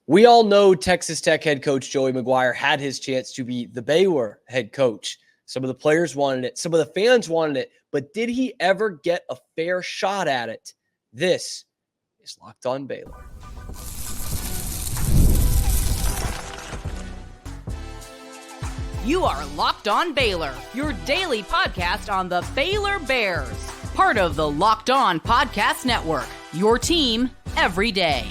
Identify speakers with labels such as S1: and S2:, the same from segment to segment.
S1: We all know Texas Tech head coach Joey McGuire had his chance to be the Baylor head coach. Some of the players wanted it. Some of the fans wanted it. But did he ever get a fair shot at it? This is Locked On Baylor.
S2: You are Locked On Baylor, your daily podcast on the Baylor Bears. Part of the Locked On Podcast Network, your team every day.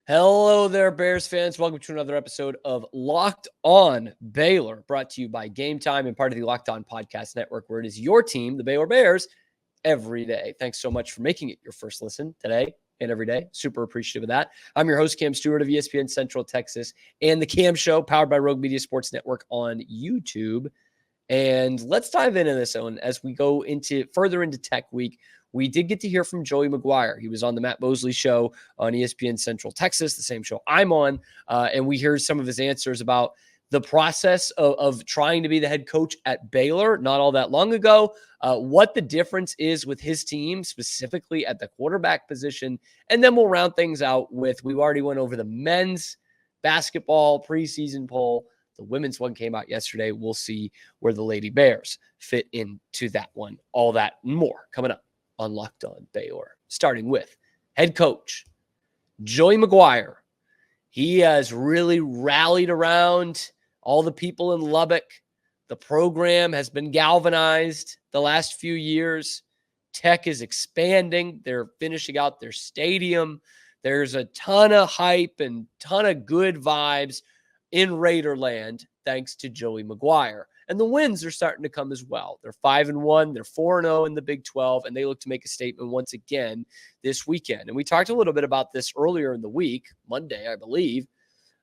S1: Hello there, Bears fans. Welcome to another episode of Locked On Baylor, brought to you by Gametime and part of the Locked On Podcast Network, where it is your team, the Baylor Bears, every day. Thanks so much for making it your first listen today and every day. Super appreciative of that. I'm your host, Cam Stewart of ESPN Central Texas and the Cam Show, powered by Rogue Media Sports Network on YouTube. And let's dive into this one as we go further into Tech Week. We did get to hear from Joey McGuire. He was on the Matt Mosley Show on ESPN Central Texas, the same show I'm on, and we hear some of his answers about the process of trying to be the head coach at Baylor not all that long ago, what the difference is with his team, specifically at the quarterback position, and then we'll round things out with, we already went over the men's basketball preseason poll. The women's one came out yesterday. We'll see where the Lady Bears fit into that one. All that and more coming up on Locked On Baylor, starting with head coach Joey McGuire. He has really rallied around all the people in Lubbock. The program has been galvanized the last few years. Tech is expanding. They're finishing out their stadium. There's a ton of hype and ton of good vibes in Raiderland, thanks to Joey McGuire. And the wins are starting to come as well. They're 5-1, they're 4-0 in the Big 12, and they look to make a statement once again this weekend. And we talked a little bit about this earlier in the week, Monday, I believe,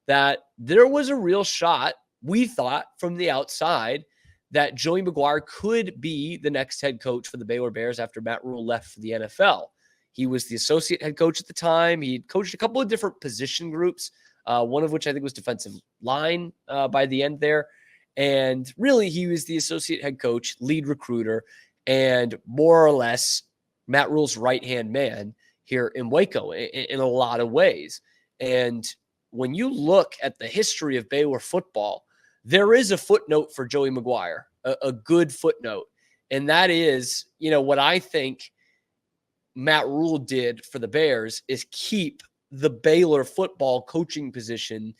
S1: that there was a real shot, we thought, from the outside, that Joey McGuire could be the next head coach for the Baylor Bears after Matt Rhule left for the NFL. He was the associate head coach at the time. He'd coached a couple of different position groups, one of which I think was defensive line by the end there. And really, he was the associate head coach, lead recruiter, and more or less Matt Rhule's right-hand man here in Waco in a lot of ways. And when you look at the history of Baylor football, there is a footnote for Joey McGuire, a good footnote. And that is, what I think Matt Rhule did for the Bears is keep the Baylor football coaching position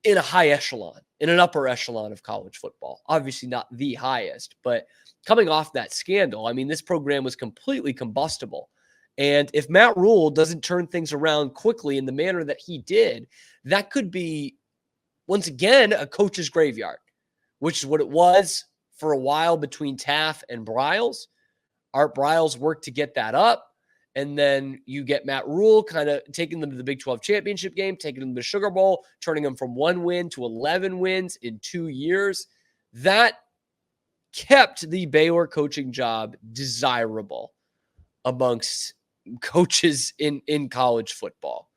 S1: in a high echelon, in an upper echelon of college football. Obviously not the highest, but coming off that scandal, this program was completely combustible. And if Matt Rhule doesn't turn things around quickly in the manner that he did, that could be, once again, a coach's graveyard, which is what it was for a while between Taft and Briles. Art Briles worked to get that up. And then you get Matt Rhule kind of taking them to the Big 12 championship game, taking them to the Sugar Bowl, turning them from 1 win to 11 wins in 2 years. That kept the Baylor coaching job desirable amongst coaches in college football.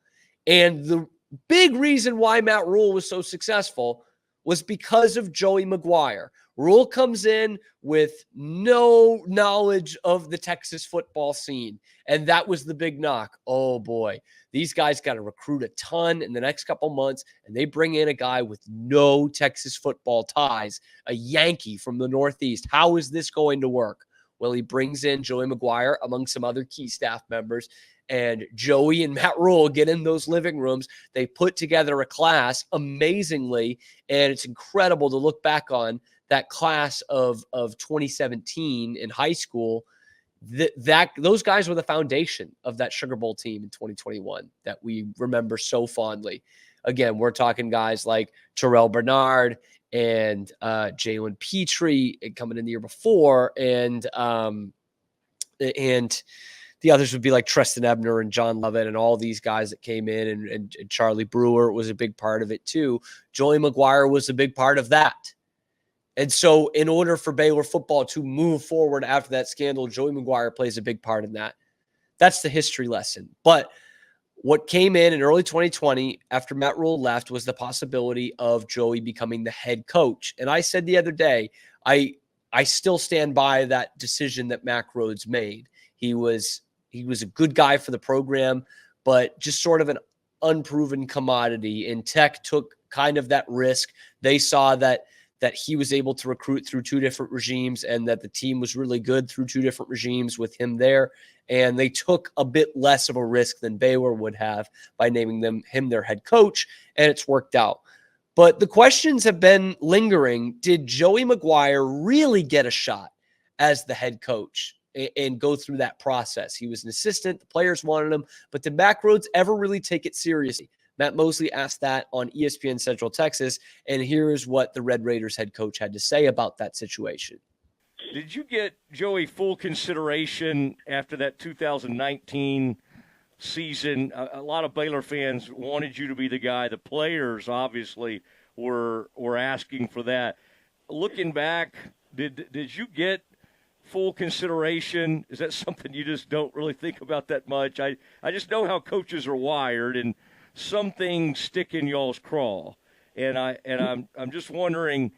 S1: And the big reason why Matt Rhule was so successful was because of Joey McGuire. Rhule comes in with no knowledge of the Texas football scene, and that was the big knock. Oh, boy. These guys got to recruit a ton in the next couple months, and they bring in a guy with no Texas football ties, a Yankee from the Northeast. How is this going to work? Well, he brings in Joey McGuire among some other key staff members, and Joey and Matt Rhule get in those living rooms. They put together a class amazingly, and it's incredible to look back on that class of 2017 in high school. Those guys were the foundation of that Sugar Bowl team in 2021 that we remember so fondly. Again, we're talking guys like Terrell Bernard and Jalen Petrie coming in the year before, and the others would be like Treston Ebner and John Lovett and all these guys that came in, and Charlie Brewer was a big part of it too. Joey McGuire was a big part of that. And so in order for Baylor football to move forward after that scandal, Joey McGuire plays a big part in that. That's the history lesson. But what came in early 2020 after Matt Rhule left was the possibility of Joey becoming the head coach. And I said the other day, I still stand by that decision that Mack Rhoades made. He was a good guy for the program, but just sort of an unproven commodity. And Tech took kind of that risk. They saw that he was able to recruit through 2 different regimes and that the team was really good through 2 different regimes with him there. And they took a bit less of a risk than Baylor would have by naming him their head coach, and it's worked out. But the questions have been lingering. Did Joey McGuire really get a shot as the head coach and go through that process? He was an assistant. The players wanted him, but did Backroads ever really take it seriously? Matt Mosley asked that on ESPN Central Texas, and here's what the Red Raiders head coach had to say about that situation.
S3: Did you get, Joey, full consideration after that 2019 season? A lot of Baylor fans wanted you to be the guy. The players obviously were asking for that. Looking back, did you get full consideration? Is that something you just don't really think about that much? I just know how coaches are wired, and some things stick in y'all's craw. And I'm just wondering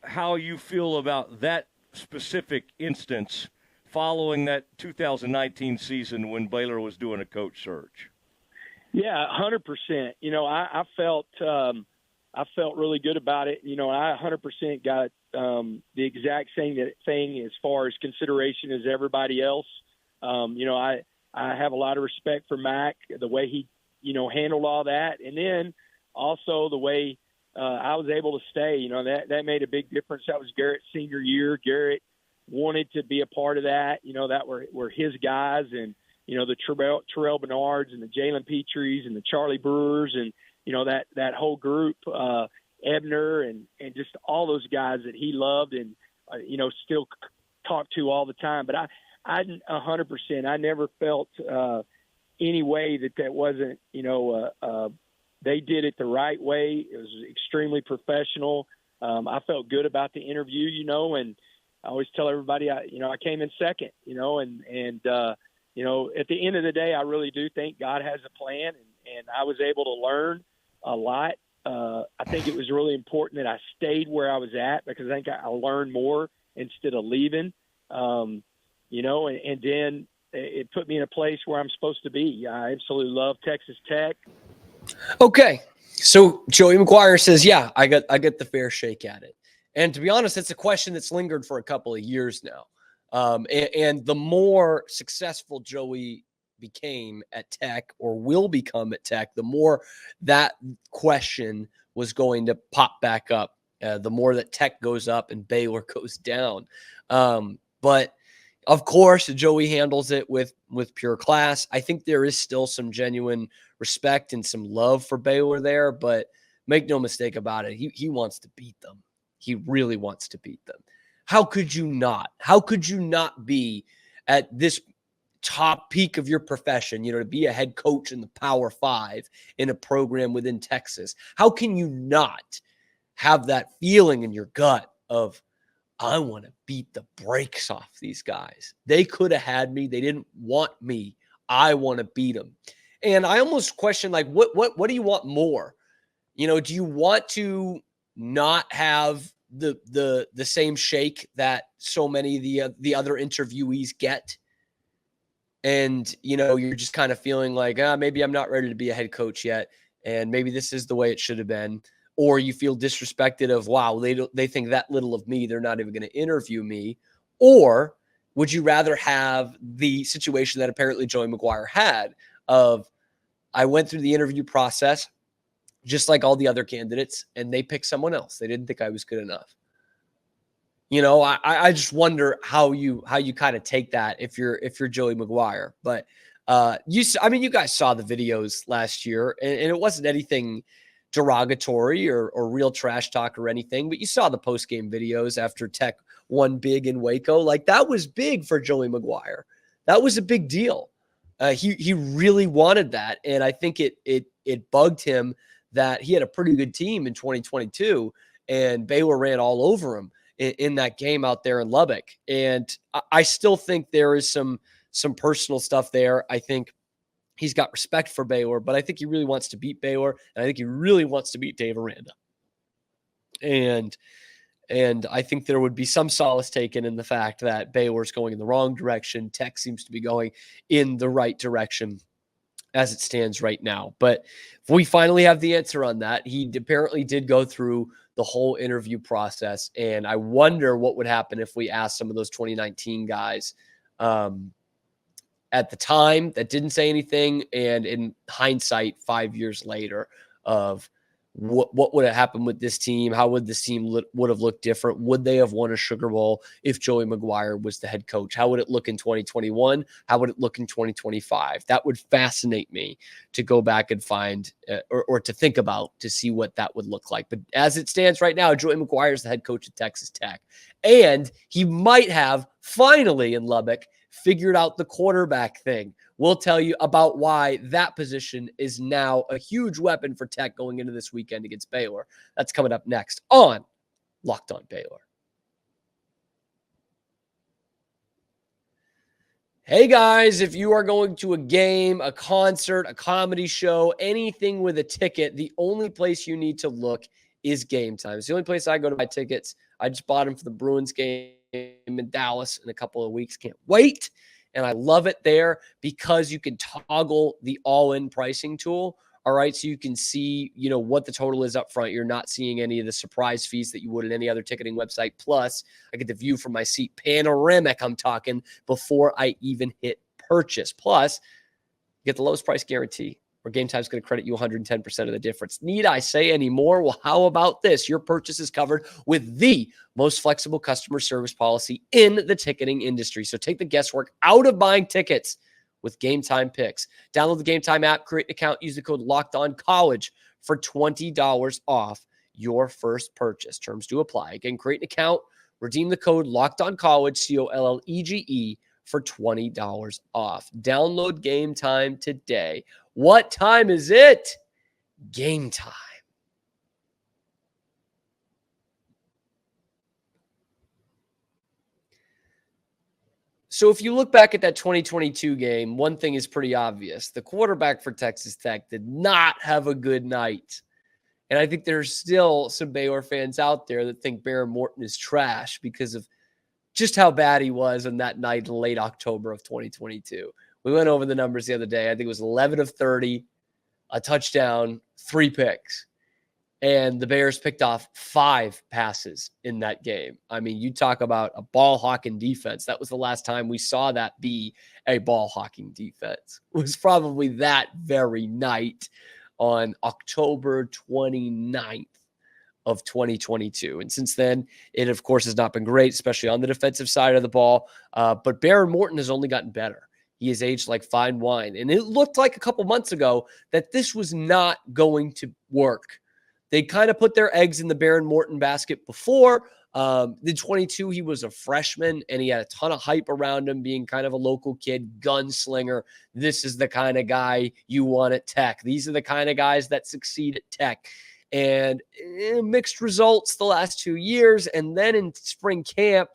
S3: how you feel about that specific instance following that 2019 season when Baylor was doing a coach search.
S4: Yeah, 100%. I felt really good about it. I 100% got the exact same thing as far as consideration as everybody else. I have a lot of respect for Mac, the way he, handled all that. And then also the way I was able to stay, that made a big difference. That was Garrett's senior year. Garrett wanted to be a part of that, that were his guys, and, the Terrell Bernards and the Jalen Petries and the Charlie Brewers and, that whole group, Ebner and just all those guys that he loved and, still talk to all the time. But I 100%, I never felt any way that wasn't, they did it the right way. It was extremely professional. I felt good about the interview, and I always tell everybody, I came in second, and at the end of the day, I really do think God has a plan, and I was able to learn a lot. I think it was really important that I stayed where I was at because I think I learned more instead of leaving, and then it put me in a place where I'm supposed to be. I absolutely love Texas Tech.
S1: Okay. So Joey McGuire says, yeah, I get the fair shake at it. And to be honest, it's a question that's lingered for a couple of years now. And the more successful Joey became at Tech or will become at Tech, the more that question was going to pop back up. The more that Tech goes up and Baylor goes down. But of course, Joey handles it with pure class. I think there is still some genuine respect and some love for Baylor there, but make no mistake about it. He wants to beat them. He really wants to beat them. How could you not? How could you not be at this top peak of your profession, to be a head coach in the Power 5 in a program within Texas? How can you not have that feeling in your gut of, I want to beat the brakes off these guys. They could have had me. They didn't want me. I want to beat them. And I almost question, what do you want more? Do you want to not have the same shake that so many of the other interviewees get? And, you're just kind of feeling like, maybe I'm not ready to be a head coach yet. And maybe this is the way it should have been. Or you feel disrespected of, wow, they think that little of me, they're not even going to interview me. Or would you rather have the situation that apparently Joey McGuire had of, I went through the interview process just like all the other candidates, and they picked someone else. They didn't think I was good enough. I just wonder how you kind of take that if you're Joey McGuire. But you guys saw the videos last year, and it wasn't anything derogatory or real trash talk or anything, but you saw the post-game videos after Tech won big in Waco. Like, that was big for Joey McGuire. That was a big deal. He really wanted that, and I think it bugged him that he had a pretty good team in 2022, and Baylor ran all over him in that game out there in Lubbock. And I still think there is some personal stuff there. I think he's got respect for Baylor, but I think he really wants to beat Baylor, and I think he really wants to beat Dave Aranda. And I think there would be some solace taken in the fact that Baylor's going in the wrong direction. Tech seems to be going in the right direction. as it stands right now. But if we finally have the answer on that, he apparently did go through the whole interview process. And I wonder what would happen if we asked some of those 2019 guys at the time that didn't say anything, and in hindsight 5 years later, of what would have happened with this team? How would this team would have looked different? Would they have won a Sugar Bowl if Joey McGuire was the head coach? How would it look in 2021? How would it look in 2025? That would fascinate me to go back and find or to think about, to see what that would look like. But as it stands right now, Joey McGuire is the head coach at Texas Tech, and he might have finally in Lubbock figured out the quarterback thing. We'll tell you about why that position is now a huge weapon for Tech going into this weekend against Baylor. That's coming up next on Locked On Baylor. Hey guys, if you are going to a game, a concert, a comedy show, anything with a ticket, the only place you need to look is Gametime. It's the only place I go to buy tickets. I just bought them for the Bruins game in Dallas in a couple of weeks. Can't wait. And I love it there because you can toggle the all-in pricing tool. All right. So you can see, what the total is up front. You're not seeing any of the surprise fees that you would at any other ticketing website. Plus, I get the view from my seat, panoramic, I'm talking, before I even hit purchase. Plus, you get the lowest price guarantee, where Gametime is going to credit you 110% of the difference. Need I say any more? Well, how about this? Your purchase is covered with the most flexible customer service policy in the ticketing industry. So take the guesswork out of buying tickets with Gametime Picks. Download the Gametime app, create an account, use the code LOCKEDONCollege for $20 off your first purchase. Terms do apply. Again, create an account, redeem the code LOCKEDONCollege, COLLEGE, for $20 off. Download Gametime today. What time is it? Game time. So if you look back at that 2022 game, one thing is pretty obvious. The quarterback for Texas Tech did not have a good night. And I think there's still some Baylor fans out there that think Behren Morton is trash because of just how bad he was on that night in late October of 2022. We went over the numbers the other day. I think it was 11 of 30, a touchdown, 3 picks. And the Bears picked off 5 passes in that game. I mean, you talk about a ball hawking defense. That was the last time we saw that be a ball hawking defense. It was probably that very night on October 29th of 2022. And since then, it, of course, has not been great, especially on the defensive side of the ball. But Behren Morton has only gotten better. He has aged like fine wine. And it looked like a couple months ago that this was not going to work. They kind of put their eggs in the Behren Morton basket before. In 22, he was a freshman, and he had a ton of hype around him, being kind of a local kid, gunslinger. This is the kind of guy you want at Tech. These are the kind of guys that succeed at Tech. And mixed results the last 2 years. And then in spring camp,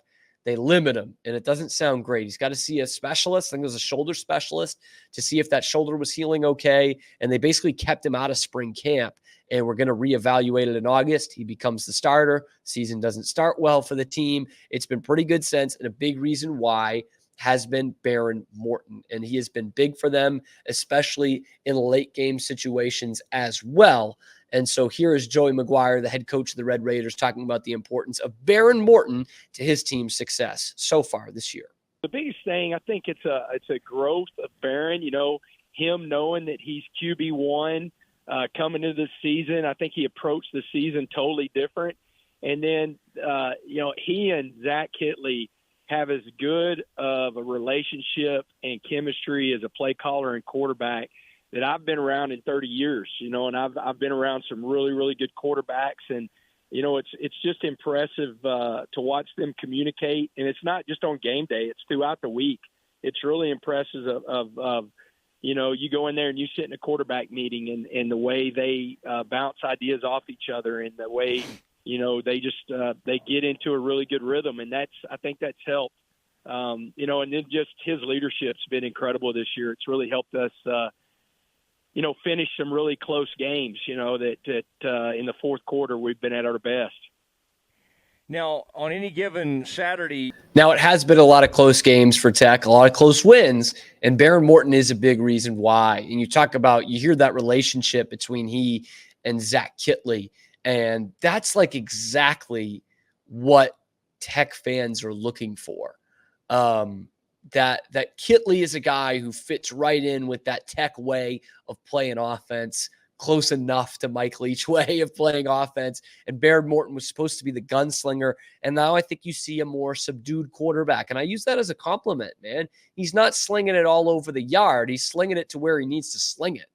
S1: they limit him, and it doesn't sound great. He's got to see a specialist. I think it was a shoulder specialist to see if that shoulder was healing okay. And they basically kept him out of spring camp. And we're going to reevaluate it in August. He becomes the starter. Season doesn't start well for the team. It's been pretty good since, and a big reason why has been Behren Morton. And he has been big for them, especially in late game situations as well. And so here is Joey McGuire, the head coach of the Red Raiders, talking about the importance of Behren Morton to his team's success so far this year.
S4: The biggest thing, I think it's a growth of Behren, him knowing that he's QB1 coming into the season. I think he approached the season totally different. And then, he and Zach Kitley have as good of a relationship and chemistry as a play caller and quarterback that I've been around in 30 years, and I've been around some really, really good quarterbacks. And, it's just impressive to watch them communicate. And it's not just on game day, it's throughout the week. It's really impressive of you go in there and you sit in a quarterback meeting and the way they bounce ideas off each other and the way, they just they get into a really good rhythm. And I think that's helped, and then just his leadership's been incredible this year. It's really helped us, finish some really close games, that in the fourth quarter we've been at our best.
S3: Now, on any given Saturday,
S1: Now, it has been a lot of close games for Tech, a lot of close wins, and Behren Morton is a big reason why. And you hear that relationship between he and Zach Kitley, and that's like exactly what Tech fans are looking for. That Kitley is a guy who fits right in with that Tech way of playing offense, close enough to Mike Leach way of playing offense. And Behren Morton was supposed to be the gunslinger. And now I think you see a more subdued quarterback. And I use that as a compliment, man. He's not slinging it all over the yard. He's slinging it to where he needs to sling it.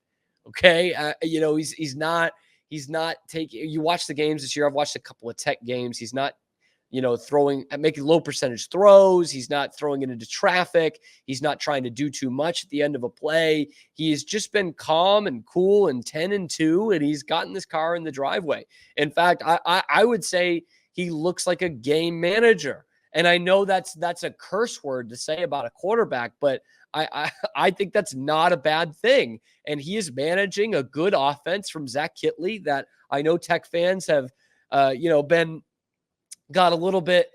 S1: Okay. He's not taking, you watch the games this year. I've watched a couple of Tech games. He's not, making low percentage throws. He's not throwing it into traffic. He's not trying to do too much at the end of a play. He's just been calm and cool and 10-2, and he's gotten this car in the driveway. In fact, I would say he looks like a game manager. And I know that's a curse word to say about a quarterback, but I think that's not a bad thing. And he is managing a good offense from Zach Kitley that I know Tech fans have, got a little bit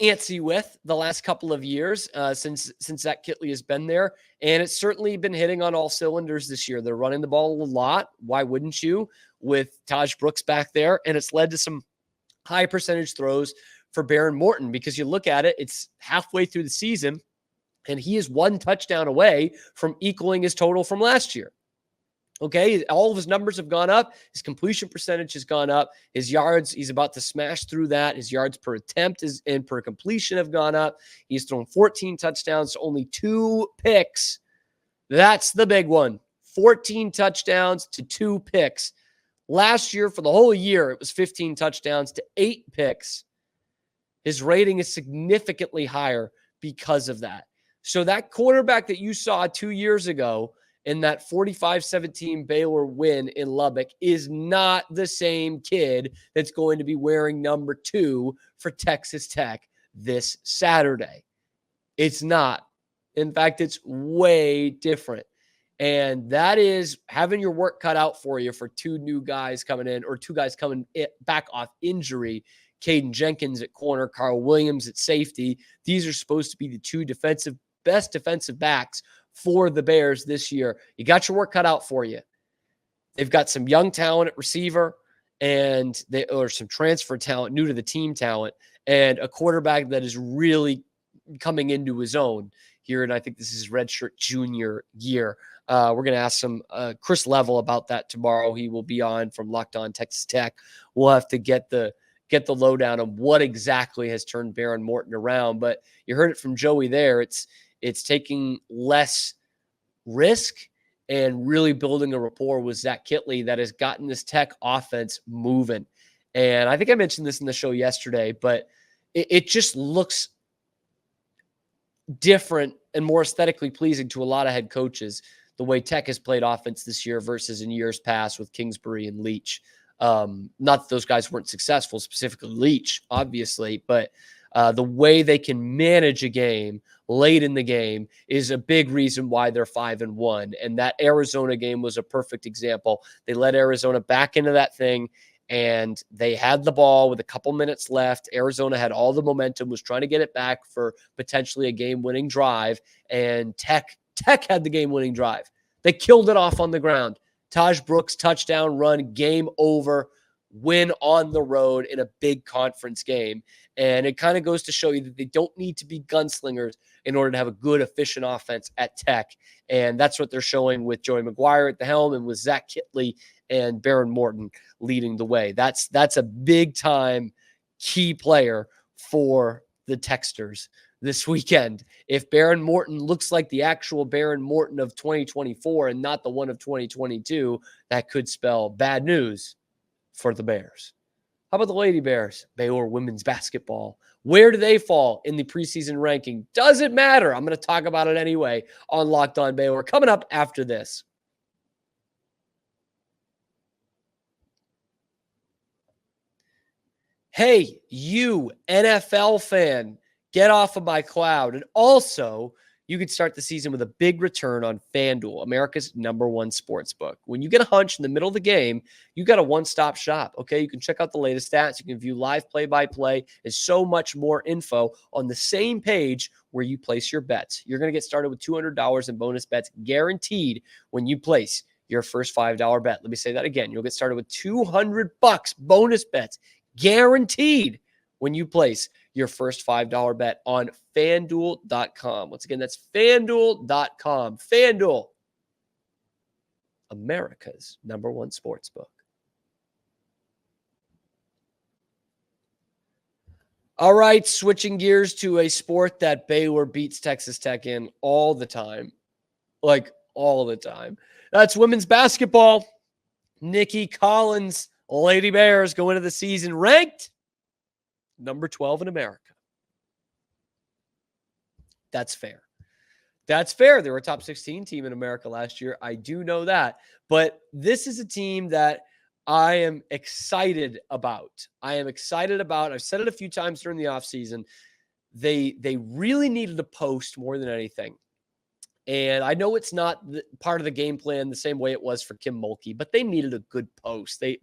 S1: antsy with the last couple of years since Zach Kitley has been there. And it's certainly been hitting on all cylinders this year. They're running the ball a lot. Why wouldn't you with Taj Brooks back there? And it's led to some high percentage throws for Behren Morton because you look at it, it's halfway through the season and he is one touchdown away from equaling his total from last year. Okay, all of his numbers have gone up. His completion percentage has gone up. His yards, he's about to smash through that. His yards per attempt and per completion have gone up. He's thrown 14 touchdowns to only 2 picks. That's the big one. 14 touchdowns to 2 picks. Last year, for the whole year, it was 15 touchdowns to 8 picks. His rating is significantly higher because of that. So that quarterback that you saw 2 years ago in that 45-17 Baylor win in Lubbock is not the same kid that's going to be wearing number 2 for Texas Tech this Saturday. It's not. In fact, it's way different. And that is having your work cut out for you for 2 new guys coming in or 2 guys coming back off injury. Caden Jenkins at corner, Carl Williams at safety. These are supposed to be the 2 best defensive backs for the Bears this year. You got your work cut out for you. They've got some young talent at receiver and some transfer talent, new to the team talent, and a quarterback that is really coming into his own here. And I think this is his redshirt junior year. We're going to ask some Chris Level about that tomorrow. He will be on from Locked On Texas Tech. We'll have to get the lowdown of what exactly has turned Behren Morton around. But you heard it from Joey there. It's taking less risk and really building a rapport with Zach Kitley that has gotten this Tech offense moving. And I think I mentioned this in the show yesterday, but it just looks different and more aesthetically pleasing to a lot of head coaches, the way Tech has played offense this year versus in years past with Kingsbury and Leach. Not that those guys weren't successful, specifically Leach, obviously, but the way they can manage a game late in the game is a big reason why they're 5-1. And that Arizona game was a perfect example. They let Arizona back into that thing and they had the ball with a couple minutes left. Arizona had all the momentum, was trying to get it back for potentially a game-winning drive. And Tech had the game-winning drive. They killed it off on the ground. Taj Brooks touchdown run, game over, win on the road in a big conference game. And it kind of goes to show you that they don't need to be gunslingers in order to have a good, efficient offense at Tech. And that's what they're showing with Joey McGuire at the helm and with Zach Kitley and Behren Morton leading the way. That's a big-time key player for the Texters this weekend. If Behren Morton looks like the actual Behren Morton of 2024 and not the one of 2022, that could spell bad news for the Bears. How about the Lady Bears? Baylor women's basketball. Where do they fall in the preseason ranking? Doesn't matter. I'm going to talk about it anyway on Locked On Baylor. Coming up after this. Hey, you NFL fan, get off of my cloud. And also you could start the season with a big return on FanDuel, America's #1 sports book. When you get a hunch in the middle of the game, you got a one-stop shop, okay? You can check out the latest stats. You can view live play-by-play and so much more info on the same page where you place your bets. You're going to get started with $200 in bonus bets guaranteed when you place your first $5 bet. Let me say that again. You'll get started with $200 bonus bets guaranteed when you place your first $5 bet on FanDuel.com. Once again, that's FanDuel.com. FanDuel, America's #1 sportsbook. All right, switching gears to a sport that Baylor beats Texas Tech in all the time. Like, all the time. That's women's basketball. Nikki Collins, Lady Bears, go into the season ranked number 12 in America. That's fair. That's fair. They were a top 16 team in America last year. I do know that. But this is a team that I am excited about. I've said it a few times during the offseason. They really needed to post more than anything. And I know it's not part of the game plan the same way it was for Kim Mulkey, but they needed a good post. They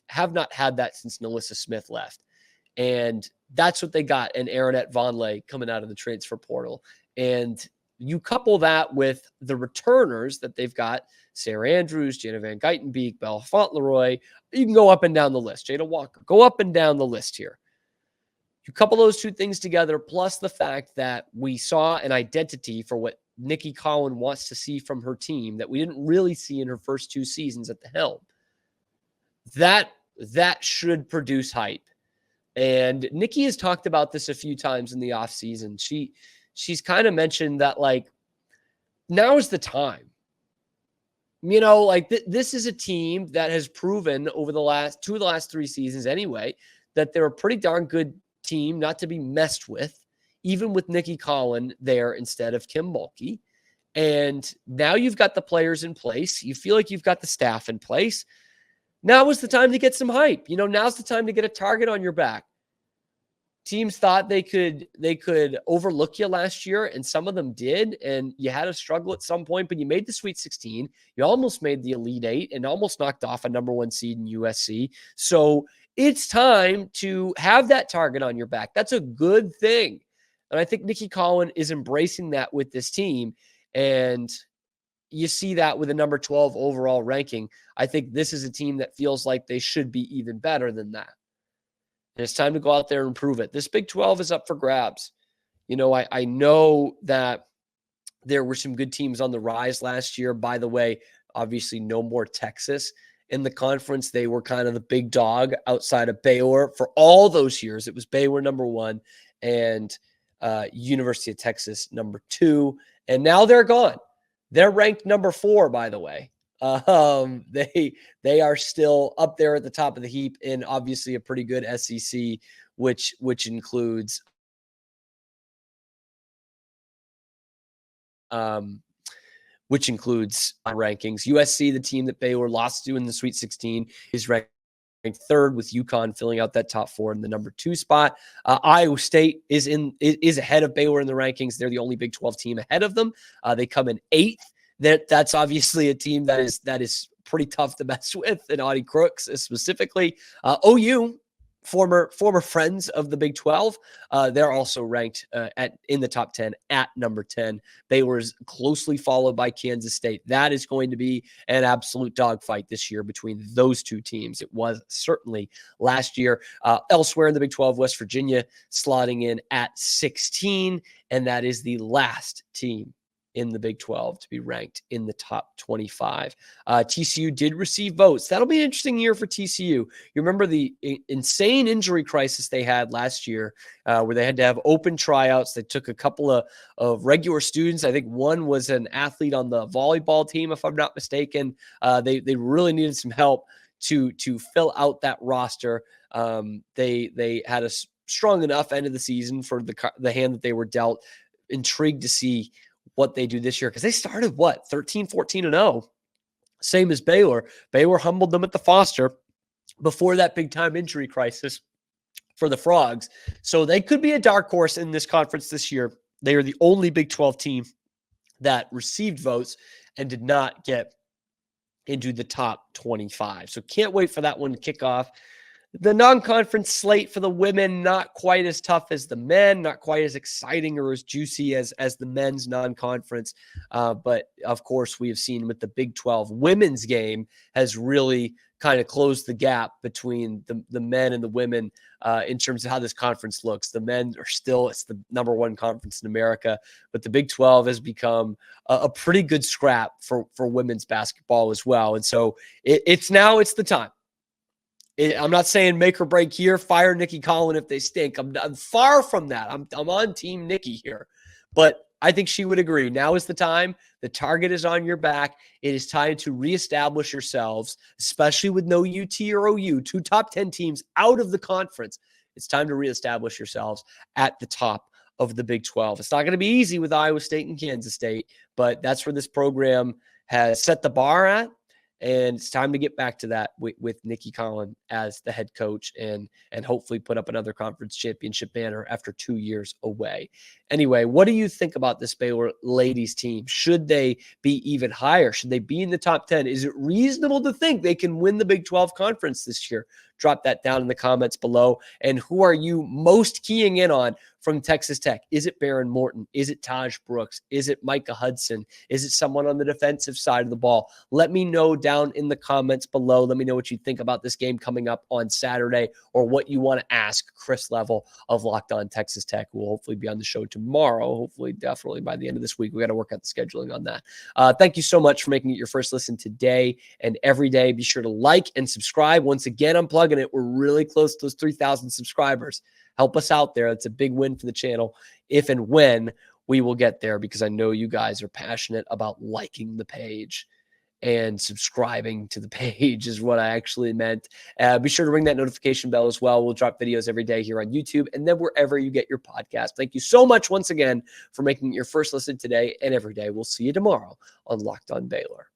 S1: have not had that since Nalissa Smith left. And that's what they got in Aronette Vonleh coming out of the transfer portal. And you couple that with the returners that they've got, Sarah Andrews, Jana Van Geitenbeek, Belle Fauntleroy. You can go up and down the list. Jada Walker, go up and down the list here. You couple those two things together, plus the fact that we saw an identity for what Nikki Collins wants to see from her team that we didn't really see in her first 2 seasons at the helm. That should produce hype. And Nikki has talked about this a few times in the offseason. She's kind of mentioned that, like, now is the time. You know, like this is a team that has proven over the last 3 seasons anyway, that they're a pretty darn good team not to be messed with, even with Nikki Collins there instead of Kim Mulkey. And now you've got the players in place. You feel like you've got the staff in place. Now is the time to get some hype. You know, now's the time to get a target on your back. Teams thought they could overlook you last year, and some of them did, and you had a struggle at some point, but you made the Sweet 16. You almost made the Elite 8 and almost knocked off a #1 seed in USC. So it's time to have that target on your back. That's a good thing. And I think Nikki Collins is embracing that with this team, and you see that with a number 12 overall ranking. I think this is a team that feels like they should be even better than that. And it's time to go out there and prove it. This Big 12 is up for grabs. You know, I know that there were some good teams on the rise last year. By the way, obviously no more Texas in the conference. They were kind of the big dog outside of Baylor for all those years. It was Baylor #1 and University of Texas #2. And now they're gone. They're ranked number 4, by the way. They are still up there at the top of the heap in obviously a pretty good SEC, which includes rankings. USC, the team that Baylor lost to in the Sweet 16, is ranked 3rd, with UConn filling out that top 4 in the number 2 spot. Iowa State is ahead of Baylor in the rankings. They're the only Big 12 team ahead of them. They come in 8th. That's obviously a team that is pretty tough to mess with, and Audie Crooks specifically. OU, former friends of the Big 12, they're also ranked in the top 10 at number 10. Baylor is closely followed by Kansas State. That is going to be an absolute dogfight this year between those two teams. It was certainly last year. Elsewhere in the Big 12, West Virginia slotting in at 16, and that is the last team in the Big 12 to be ranked in the top 25. TCU did receive votes. That'll be an interesting year for TCU. You remember the insane injury crisis they had last year, where they had to have open tryouts. They took a couple of regular students. I think one was an athlete on the volleyball team, if I'm not mistaken. They really needed some help to fill out that roster. They had a strong enough end of the season for the hand that they were dealt. Intrigued to see what they do this year, because they started 13-14-0, same as Baylor. Baylor humbled them at the Foster before that big time injury crisis for the Frogs. So they could be a dark horse in this conference this year. They are the only Big 12 team that received votes and did not get into the top 25. So can't wait for that one to kick off. The non-conference slate for the women, not quite as tough as the men, not quite as exciting or as juicy as the men's non-conference. But of course, we have seen with the Big 12 women's game has really kind of closed the gap between the men and the women in terms of how this conference looks. The men are still, it's the number one conference in America, but the Big 12 has become a pretty good scrap for women's basketball as well. And so it's the time. I'm not saying make or break here, fire Nikki Collin if they stink. I'm far from that. I'm on team Nikki here. But I think she would agree. Now is the time. The target is on your back. It is time to reestablish yourselves, especially with no UT or OU, 2 top 10 teams out of the conference. It's time to reestablish yourselves at the top of the Big 12. It's not going to be easy with Iowa State and Kansas State, but that's where this program has set the bar at. And it's time to get back to that with Nikki Collin as the head coach and hopefully put up another conference championship banner after 2 years away. Anyway, what do you think about this Baylor ladies team? Should they be even higher? Should they be in the top 10? Is it reasonable to think they can win the Big 12 conference this year? Drop that down in the comments below. And who are you most keying in on from Texas Tech? Is it Behren Morton? Is it Taj Brooks? Is it Micah Hudson? Is it someone on the defensive side of the ball? Let me know down in the comments below. Let me know what you think about this game coming up on Saturday or what you want to ask Chris Level of Locked On Texas Tech, who will hopefully be on the show tomorrow. Hopefully, definitely by the end of this week. We got to work out the scheduling on that. Thank you so much for making it your first listen today and every day. Be sure to like and subscribe. Once again, I'm plugging it. We're really close to those 3,000 subscribers. Help us out there. It's a big win for the channel if and when we will get there, because I know you guys are passionate about liking the page and subscribing to the page is what I actually meant. Be sure to ring that notification bell as well. We'll drop videos every day here on YouTube and then wherever you get your podcast. Thank you so much once again for making it your first listen today and every day. We'll see you tomorrow on Locked On Baylor.